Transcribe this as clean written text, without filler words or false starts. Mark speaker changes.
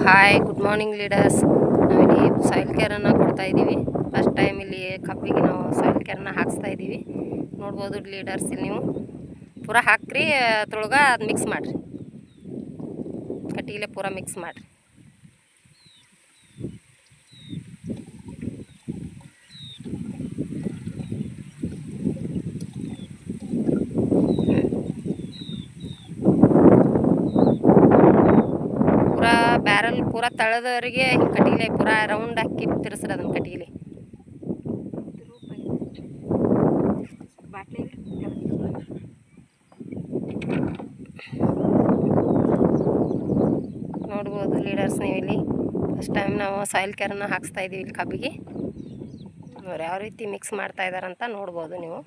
Speaker 1: Hi, good morning leaders. ನಾವಿಲ್ಲಿ soil ಕೇರನ್ನು ಕೊಡ್ತಾಯಿದ್ದೀವಿ. First time ಇಲ್ಲಿ ಕಬ್ಬಿಗೆ ನಾವು ಸಾಯಿಲ್ ಕೇರನ್ನು ಹಾಕ್ಸ್ತಾ ಇದ್ದೀವಿ. ನೋಡ್ಬೋದು ಲೀಡರ್ಸ್, ಇಲ್ಲಿ ನೀವು ಪೂರ ಹಾಕ್ರಿ, ಅದ್ರೊಳಗೆ ಅದು ಮಿಕ್ಸ್ ಮಾಡಿರಿ, ಕಟ್ಟಿಗೆ ಪೂರ ಮಿಕ್ಸ್ ಮಾಡಿರಿ. ಬ್ಯಾರಲ್ ಪೂರ ತಳದವರಿಗೆ ಹಿಂಗೆ ಕಟ್ಟಿಗೆ ಪೂರ ರೌಂಡ್ ಹಾಕಿ ತಿರ್ಸ್ರಿ ಅದನ್ನು ಕಟ್ಟಿಗೆ. ನೋಡ್ಬೋದು ಲೀಡರ್ಸ್, ನೀವು ಇಲ್ಲಿ ಫಸ್ಟ್ ಟೈಮ್ ನಾವು ಸಾಯಿಲ್ ಕೇರನ್ನು ಹಾಕ್ಸ್ತಾ ಇದ್ದೀವಿ ಇಲ್ಲಿ ಕಬ್ಬಿಗೆ. ಅವ್ರು ಯಾವ ರೀತಿ ಮಿಕ್ಸ್ ಮಾಡ್ತಾ ಇದ್ದಾರಂತ ನೋಡ್ಬೋದು ನೀವು.